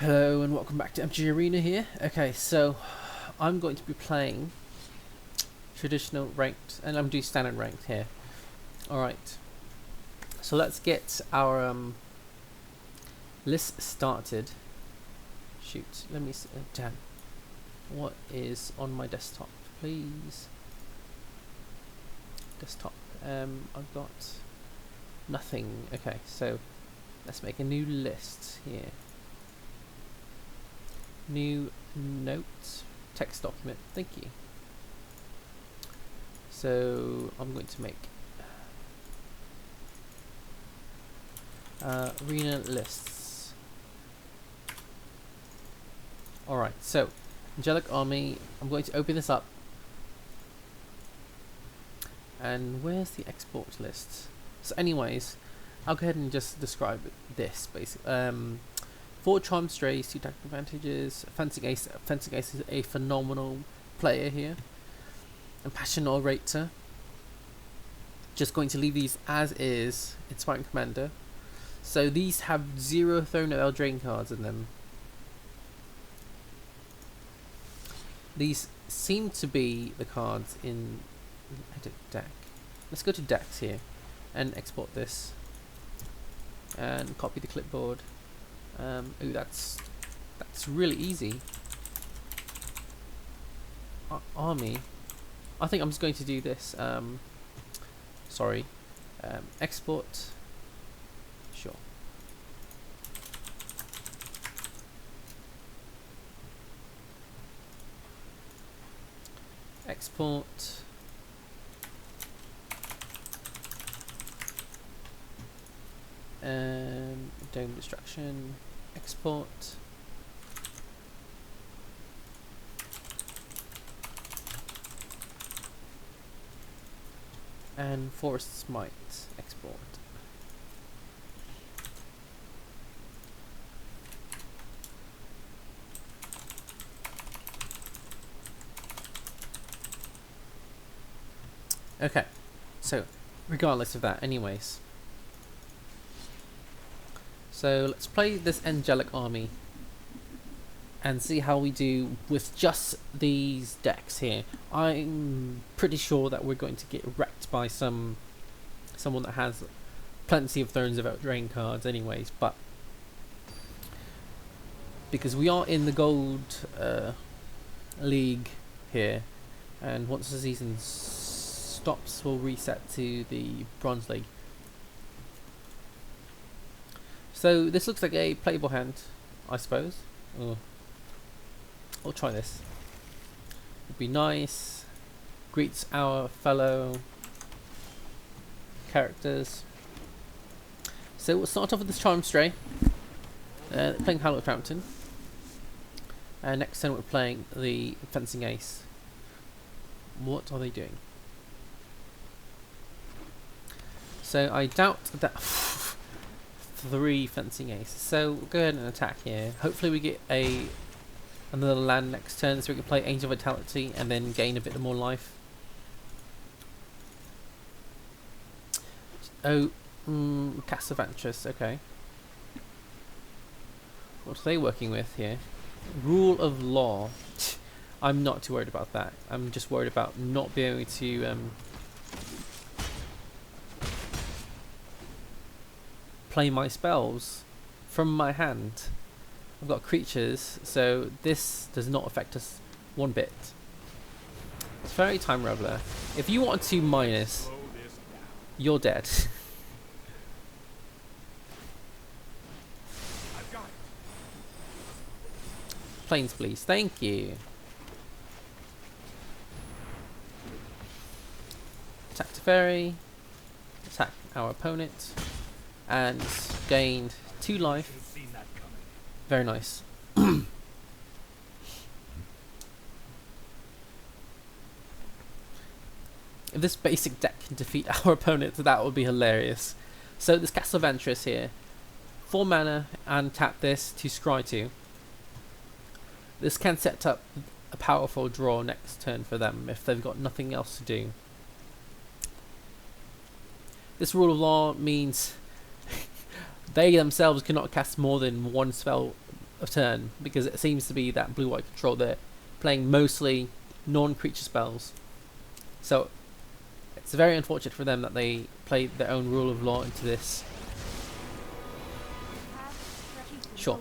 Hello and welcome back to MTG Arena here. Okay, so I'm going to be playing traditional ranked, and I'm doing standard ranked here. Alright, so let's get our list started. Shoot, let me see. Damn. What is on my desktop, please? Desktop. I've got nothing. Okay, so let's make a new list here. New note, text document, thank you. So I'm going to make arena lists. Alright, so Angelic Army, I'm going to open this up. And where's the export list? So anyways, I'll go ahead and just describe this basically. 4 Charmed Strays, 2 tactical advantages. Fencing Ace is a phenomenal player here. Impassioned Orator. Just going to leave these as is. Inspiring Commander. So these have 0 Throne of Eldraine cards in them. These seem to be the cards in edit deck. Let's go to decks here and export this. And copy the clipboard. Ooh, that's really easy. Army. I think I'm just going to do this. Sorry. Export. Sure. Export. Dome Destruction, export. And Forest Smite, export. Okay, so regardless of that, anyways. So let's play this Angelic Army and see how we do with just these decks here. I'm pretty sure that we're going to get wrecked by someone that has plenty of Thrones of Eldraine cards anyways, but because we are in the Gold League here, and once the season stops we'll reset to the Bronze League. So this looks like a playable hand, I suppose. Oh. I'll try this. Would be nice. Greets our fellow characters. So we'll start off with this Charmed Stray. Playing Hallowed Fountain. And next turn we're playing the Fencing Ace. What are they doing? So I doubt that 3 Fencing Ace. So we'll go ahead and attack here. Hopefully we get another land next turn so we can play Angel Vitality and then gain a bit more life. Oh, Pacifism, okay. What are they working with here? Rule of Law. I'm not too worried about that. I'm just worried about not being able to play my spells from my hand. I've got creatures, so this does not affect us one bit. It's Fairy Time Reveler. If you want to minus, you're dead. Planes, please. Thank you. Attack to Fairy. Attack our opponent. And gained 2 life. Very nice. If this basic deck can defeat our opponent, that would be hilarious. So this Castle Ventress here. 4 mana and tap this to scry 2. This can set up a powerful draw next turn for them if they've got nothing else to do. This rule of law means they themselves cannot cast more than one spell of turn, because it seems to be that blue-white control they're playing mostly non-creature spells. So it's very unfortunate for them that they played their own rule of law into this. Sure.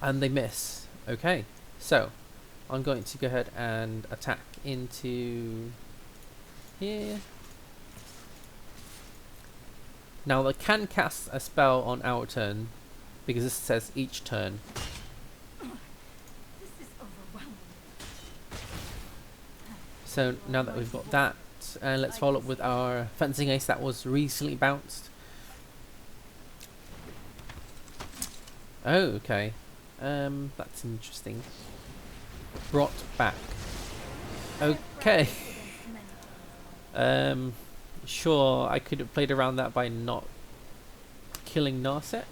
And they miss. Okay, so I'm going to go ahead and attack into here. Now they can cast a spell on our turn, because this says each turn. So now that we've got that, let's follow up with our fencing ace that was recently bounced. Oh, okay. That's interesting. Brought back. Okay. Sure, I could have played around that by not killing Narset.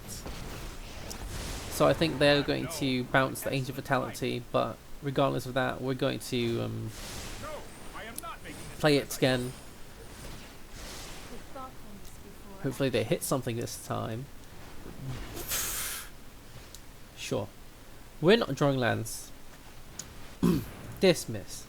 So I think they're going to bounce the Angel Fatality, but regardless of that, we're going to play it again. Hopefully they hit something this time. Sure. We're not drawing lands. Dismiss.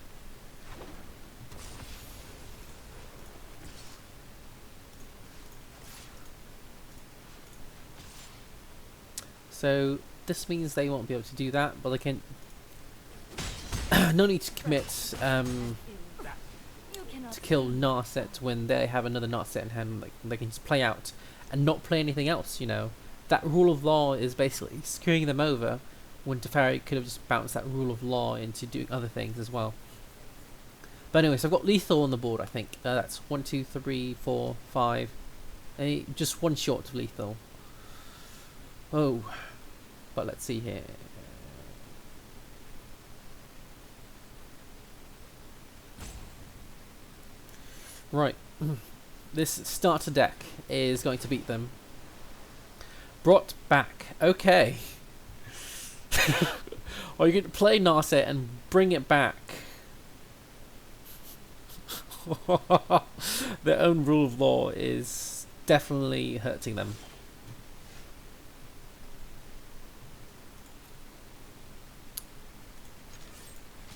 So this means they won't be able to do that, but they can. No need to commit to kill Narset when they have another Narset in hand. Like, they can just play out and not play anything else. You know, that rule of law is basically screwing them over, when Teferi could have just bounced that rule of law into doing other things as well. But anyway, so I've got lethal on the board. I think that's 1, 2, 3, 4, 5. Just one short of lethal. Oh. But let's see here. Right. This starter deck is going to beat them. Brought back. Okay. Or you could play Narset and bring it back. Their own rule of law is definitely hurting them.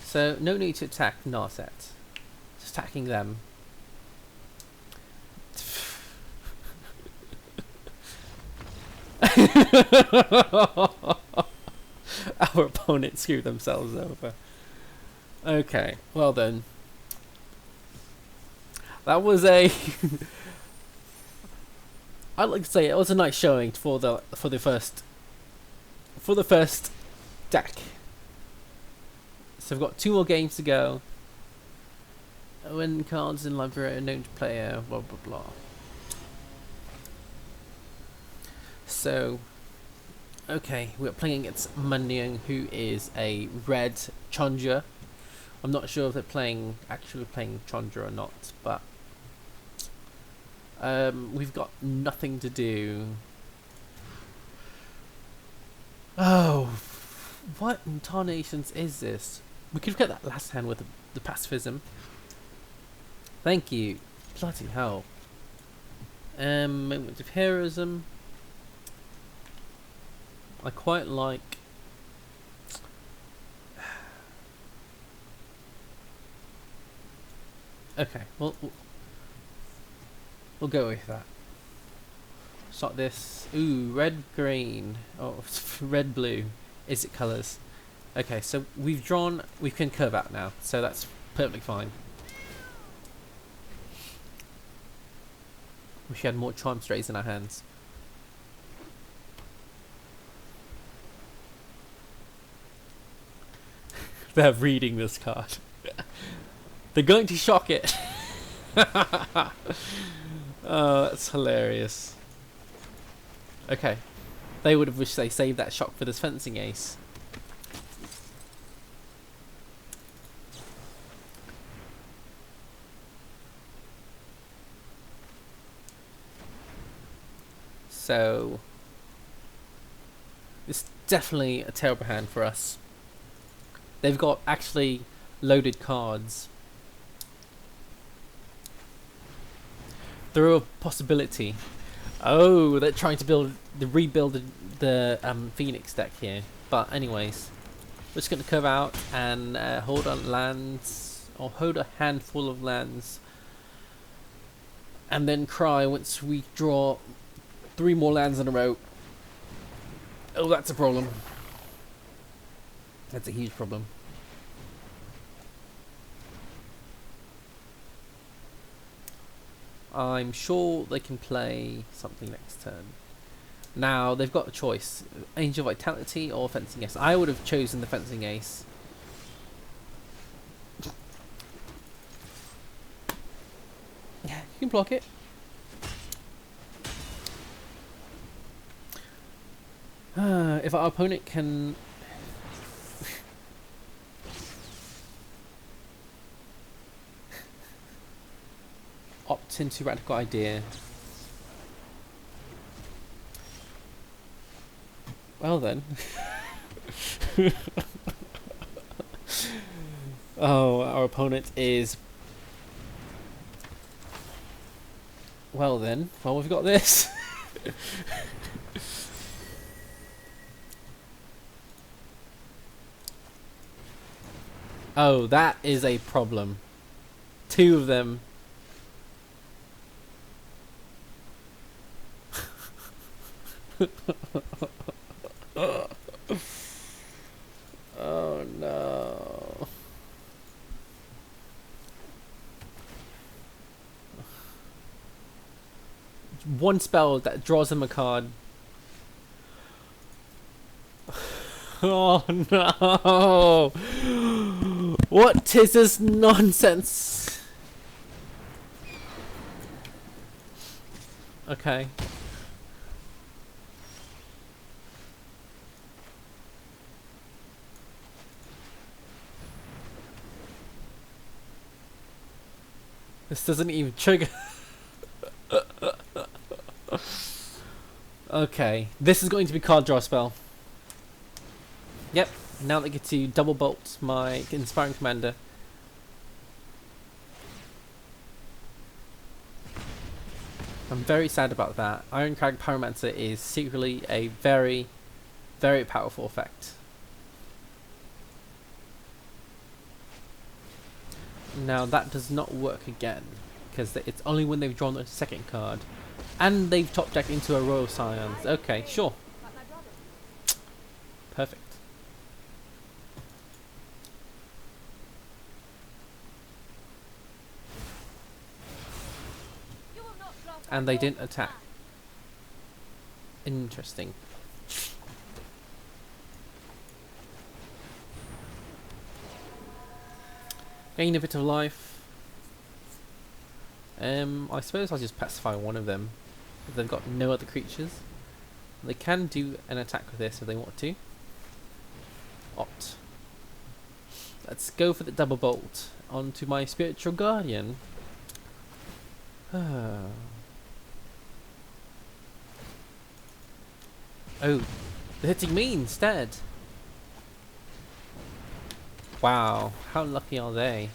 So no need to attack Narset. Just attacking them. Our opponent screwed themselves over. Okay, well then. That was a I'd like to say it was a nice showing for the first deck. So we've got 2 more games to go. When cards in library are known to player, blah blah blah. So, okay, we're playing against Mundian, who is a red Chandra. I'm not sure if they're actually playing Chandra or not, but we've got nothing to do. Oh, what intonations is this? We could get that last hand with the Pacifism. Thank you. Bloody hell. Moment of Heroism. I quite like. Okay, we'll go with that. Start this. Ooh, red green. Oh, red blue. Is it colours? Okay, so we can curve out now, so that's perfectly fine. Wish we had more charm strays in our hands. They're reading this card. They're going to shock it. Oh, that's hilarious. Okay. They would have wished they saved that shock for this fencing ace. So it's definitely a terrible hand for us. They've got actually loaded cards. There are a possibility Oh, they're trying to rebuild the Phoenix deck here. But anyways, we're just going to curve out and hold on lands, or hold a handful of lands, and then cry once we draw 3 more lands in a row. Oh, that's a problem. That's a huge problem. I'm sure they can play something next turn. Now, they've got a choice. Angel Vitality or Fencing Ace. I would have chosen the Fencing Ace. Yeah, you can block it. If our opponent can... opt into Radical Idea. Well then. Oh, our opponent is... Well then, well we've got this. Oh, that is a problem. 2 of them. Oh no. One spell that draws him a card. Oh no. What is this nonsense? Okay. This doesn't even trigger. Okay, this is going to be card draw spell. Yep, now they get to double bolt my Inspiring Commander. I'm very sad about that. Ironcrag Pyromancer is secretly a very, very powerful effect. Now that does not work again, because it's only when they've drawn the second card. And they've top decked into a Royal Scions. Okay, sure. Perfect. And they didn't attack. Interesting. Gain a bit of life. I suppose I'll just pacify one of them. If they've got no other creatures. They can do an attack with this if they want to. Opt. Let's go for the double bolt onto my Spiritual Guardian. Oh, they're hitting me instead. Wow, how lucky are they?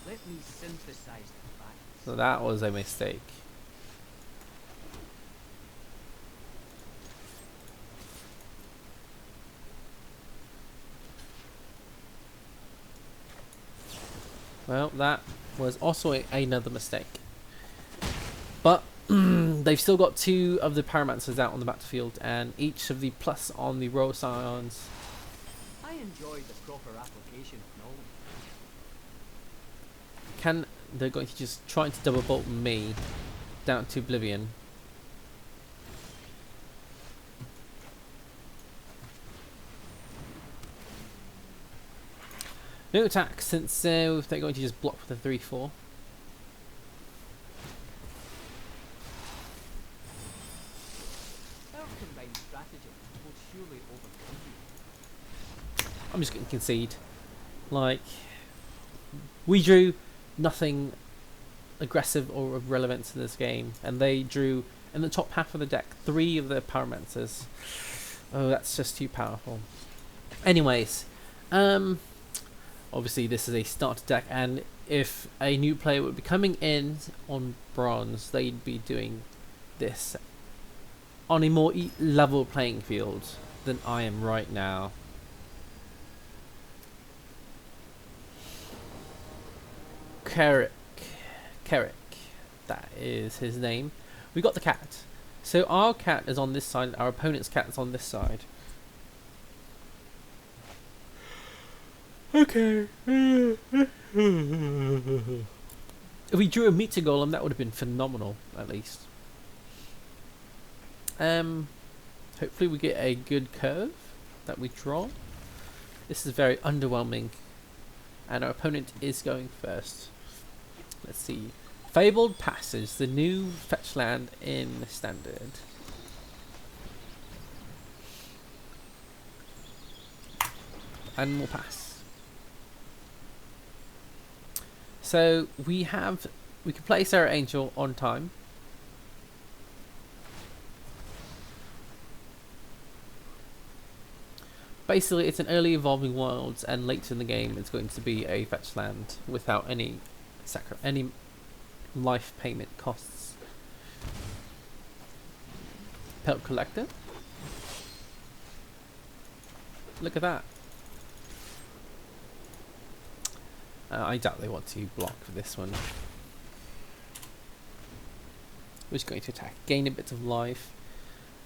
Let me synthesize the facts. So that was a mistake. Well, that was also another mistake. But they've still got 2 of the Pyromancers out on the battlefield, and each of the plus on the Royal Scions. I enjoy the proper application of knowledge. They're going to just try to double bolt me down to oblivion. No attack, since they're going to just block with a 3/4. Our combined strategy will surely overcome you. I'm just going to concede. Like, we drew nothing aggressive or of relevance in this game, and they drew in the top half of the deck 3 of their Pyromancers. Oh, that's just too powerful. Anyways, obviously this is a starter deck, and if a new player would be coming in on bronze, they'd be doing this on a more level playing field than I am right now. Carrick, that is his name. We got the cat. So our cat is on this side, our opponent's cat is on this side. Okay. If we drew a Meteor Golem, that would have been phenomenal, at least. Hopefully we get a good curve that we draw. This is very underwhelming. And our opponent is going first. Let's see. Fabled Passage, the new fetch land in Standard. And we'll pass. So we can play Serra Angel on time. Basically, it's an early evolving world, and later in the game, it's going to be a fetch land without any life payment costs. Pelt Collector. Look at that. I doubt they want to block for this one. We're just going to attack, gain a bit of life.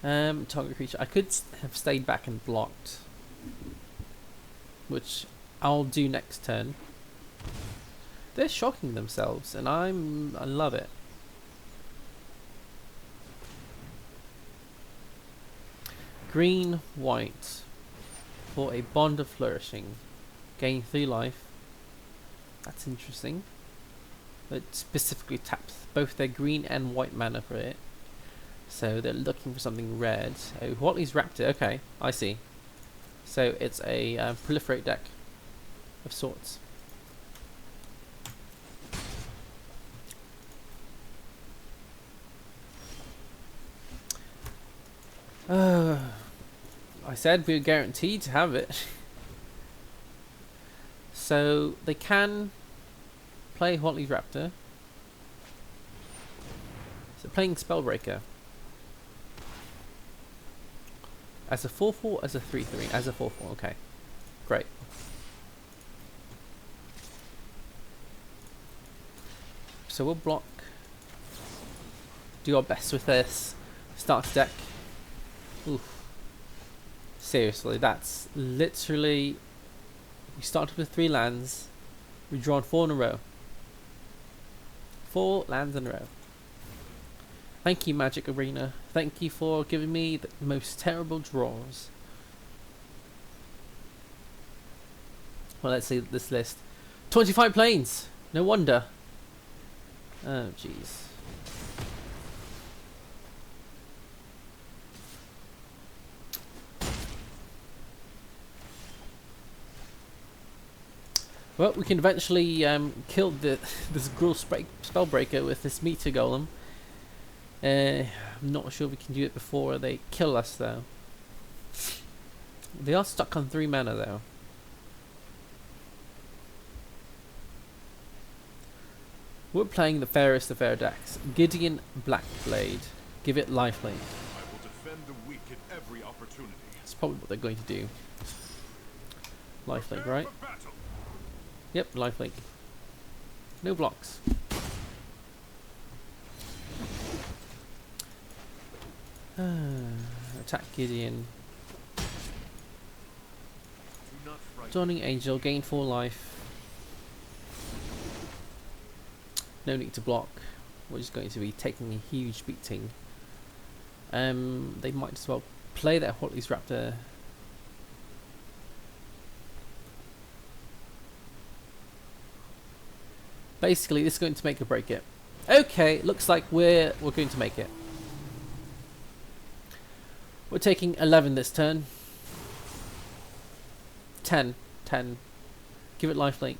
Target creature. I could have stayed back and blocked, which I'll do next turn. They're shocking themselves, and I love it. Green, white for a Bond of Flourishing. Gain 3 life. That's interesting. It specifically taps both their green and white mana for it. So they're looking for something red. Oh, Watley's Raptor. Okay, I see. So it's a proliferate deck of sorts. I said we were guaranteed to have it. So they can play Watley's Raptor. So playing Spellbreaker. As a 4/4, as a 3/3, as a 4/4. Okay, great. So we'll block. Do our best with this. Start deck. Oof. Seriously, that's literally. We started with 3 lands. We've drawn 4 in a row. 4 lands in a row. Thank you, Magic Arena. Thank you for giving me the most terrible draws. Well, let's see this list. 25 planes! No wonder. Oh, jeez. Well, we can eventually kill this Gruul Spellbreaker with this Meteor Golem. I'm not sure we can do it before they kill us, though. They are stuck on 3 mana, though. We're playing the fairest of fair decks. Gideon Blackblade. Give it lifelink. I will defend the weak at every opportunity. That's probably what they're going to do. Lifelink, right? Yep, lifelink. No blocks. Attack Gideon. Dawning Angel, gain 4 life. No need to block. We're just going to be taking a huge beating. They might as well play that Watley's Raptor. Basically, this is going to make or break it. Okay, looks like we're going to make it. We're taking 11 this turn. 10. Give it lifelink.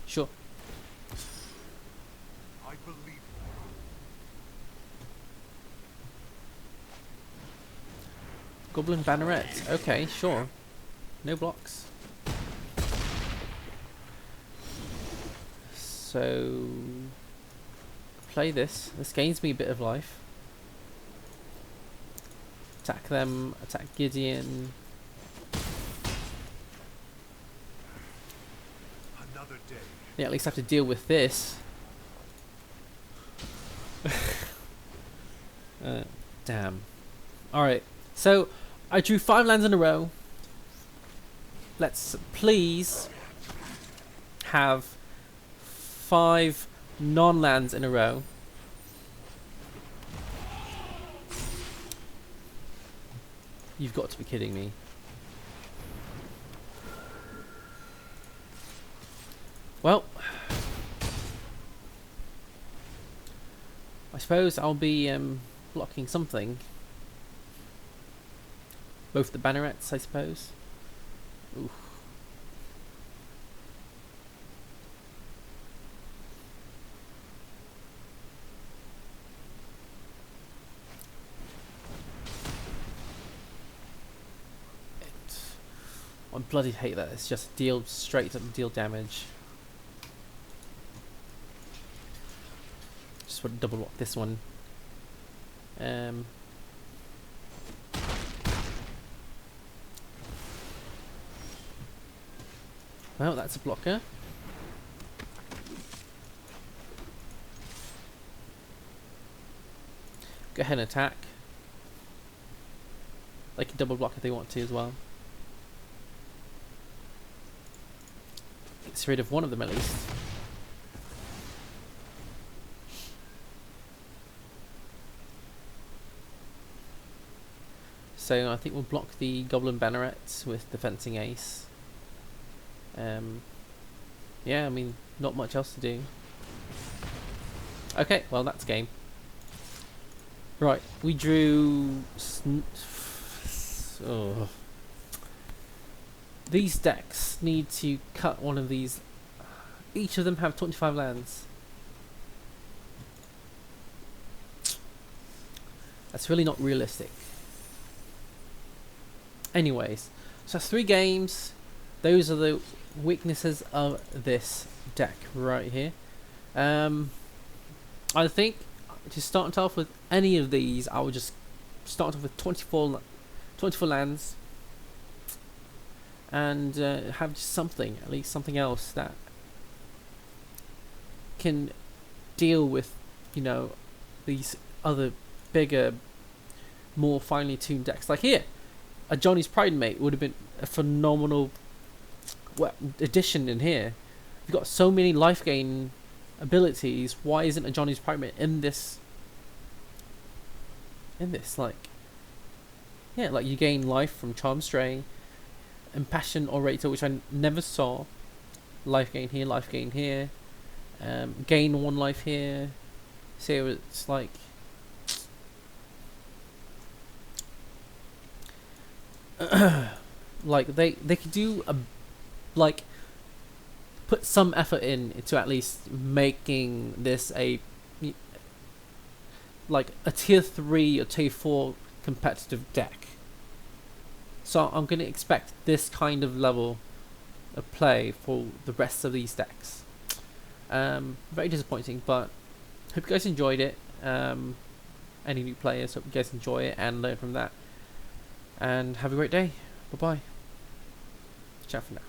Sure. I believe. Goblin Banneret. Okay, sure. No blocks. So play this. This gains me a bit of life. Attack them, attack Gideon. Another day. Yeah, at least I have to deal with this. Damn. Alright, so I drew 5 lands in a row. Let's please have 5 non-lands in a row. You've got to be kidding me. Well, I suppose I'll be blocking something. Both the bannerets, I suppose. Oof. I bloody hate that. It's just deal straight up deal damage. Just want to double block this one. Well, that's a blocker. Go ahead and attack. They can double block if they want to as well. Gets rid of one of them at least. So I think we'll block the Goblin Bannerets with the Fencing Ace. Yeah, I mean, not much else to do. Okay, well that's game. Right, we drew... Oh. These decks need to cut one of these. Each of them have 25 lands. That's really not realistic. Anyways, so that's 3 games. Those are the weaknesses of this deck right here. I think to start off with any of these, I would just start off with 24 lands. And have just something, at least something else that can deal with, you know, these other bigger, more finely tuned decks. Like here, a Johnny's Pride Mate would have been a phenomenal addition in here. You've got so many life gain abilities. Why isn't a Johnny's Pride Mate in this? Like, yeah, like you gain life from Charm Stray. Impassioned Orator, which I never saw. Life gain here, life gain here. Gain 1 life here. So it's like... like they could do a... like... put some effort into at least making this a... like a tier 3 or tier 4 competitive deck. So I'm going to expect this kind of level of play for the rest of these decks. Very disappointing, but hope you guys enjoyed it. Any new players, hope you guys enjoy it and learn from that. And have a great day. Bye bye. Ciao for now.